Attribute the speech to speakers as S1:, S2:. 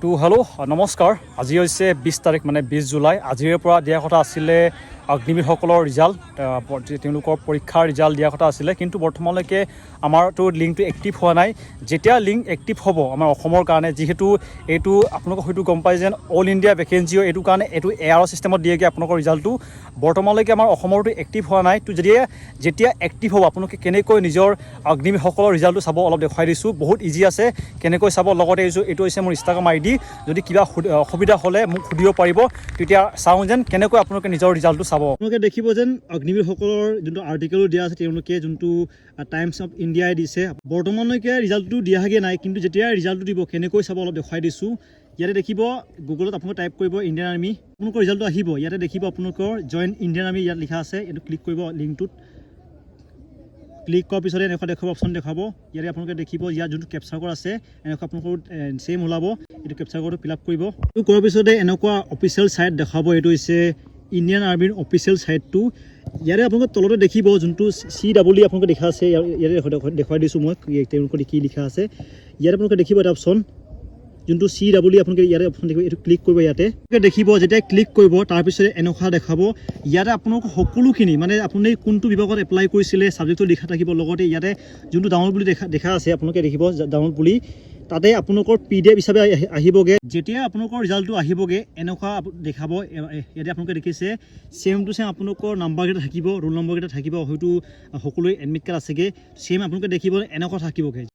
S1: তো হেল্ল' নমস্কাৰ। আজি হৈছে 20 তাৰিখ মানে 20 জুলাই। আজিৰে পৰা দিয়া কথা আছিলে অগ্নিবীৰসকলৰ ৰিজাল্ট, তেওঁলোকৰ পৰীক্ষাৰ ৰিজাল্ট দিয়া কথা আছিলে, কিন্তু বৰ্তমানলৈকে আমাৰতো লিংকটো এক্টিভ হোৱা নাই। যেতিয়া লিংক এক্টিভ হ'ব আমাৰ অসমৰ কাৰণে, যিহেতু এইটো আপোনালোকক হয়তো গম পাই যেন অল ইণ্ডিয়া ভেকেঞ্চিও এইটো কাৰণে এইটো এয়াৰৰ ছিষ্টেমত দিয়েগৈ আপোনালোকৰ ৰিজাল্টটো। বৰ্তমানলৈকে আমাৰ অসমৰটো এক্টিভ হোৱা নাই। তো যেতিয়া এক্টিভ হ'ব আপোনালোকে কেনেকৈ নিজৰ অগ্নিবীৰসকলৰ ৰিজাল্টটো চাব অলপ দেখুৱাই দিছোঁ। বহুত ইজি আছে কেনেকৈ চাব। লগতে এইটো হৈছে মোৰ ইনষ্টাগ্ৰাম ID। যদি কিবা অসুবিধা হ'লে মোক সুধিব পাৰিব, তেতিয়া চাওঁ যেন কেনেকৈ আপোনালোকে নিজৰ ৰিজাল্টটো চাব। আপোনালোকে দেখিব যেন অগ্নিবীৰসকলৰ যোনটো আৰ্টিকেলো দিয়া আছে, তেওঁলোকে যোনটো টাইমছ অফ ইণ্ডিয়াই দিছে। বৰ্তমানলৈকে ৰিজাল্টটো দিয়াগৈ নাই, কিন্তু যেতিয়া ৰিজাল্টটো দিব কেনেকৈ চাব অলপ দেখুৱাই দিছোঁ। ইয়াতে দেখিব গুগলত আপোনালোকে টাইপ কৰিব ইণ্ডিয়ান আৰ্মি, আপোনালোকৰ ৰিজাল্টটো আহিব। ইয়াতে দেখিব আপোনালোকৰ জইন ইণ্ডিয়ান আৰ্মি ইয়াত লিখা আছে। এইটো ক্লিক কৰিব লিংকটোত। ক্লিক কৰাৰ পিছতে এনেকুৱা দেখাব, অপশ্যন দেখাব। ইয়াতে আপোনালোকে দেখিব ইয়াত যোনটো কেপচাৰ কোড আছে এনেকুৱা আপোনালোকৰ ছেইম ওলাব। এইটো কেপচাৰ কোডটো ফিল আপ কৰিব। এইটো কৰাৰ পিছতে এনেকুৱা অফিচিয়েল ছাইট দেখাব। এইটো হৈছে ইণ্ডিয়ান আৰ্মিৰ অফিচিয়েল ছাইটটো। ইয়াতে আপোনালোকে তলতে দেখিব যোনটো CEE আপোনালোকে দেখা আছে। ইয়াতে দেখুৱাই দিছোঁ মই তেওঁলোকৰ কি লিখা আছে। ইয়াতে আপোনালোকে দেখিব এটা অপশ্যন যোনটো CEE আপোনালোকে ইয়াতে অপশ্যন দেখিব। এইটো ক্লিক কৰিব। ইয়াতে দেখিব যেতিয়া ক্লিক কৰিব তাৰপিছতে এনেকুৱা দেখাব। ইয়াতে আপোনালোক সকলোখিনি মানে আপুনি কোনটো বিভাগত এপ্লাই কৰিছিলে ছাবজেক্টটো লিখা থাকিব। লগতে ইয়াতে যোনটো ডাউনলোড বুলি দেখা আছে আপোনালোকে দেখিব ডাউনলোড বুলি, তাতে আপোনালোকৰ PDF হিচাপে আহিবগৈ। যেতিয়া আপোনালোকৰ ৰিজাল্টটো আহিবগৈ এনেকুৱা দেখাব। ইয়াতে আপোনালোকে দেখিছে ছেম টু ছেম আপোনালোকৰ নাম্বাৰকেইটা থাকিব, ৰোল নম্বৰকেইটা থাকিব। হয়তো সকলোৱে এডমিট কাৰ্ড আছেগৈ, ছেম আপোনালোকে দেখিব এনেকুৱা থাকিবগৈ।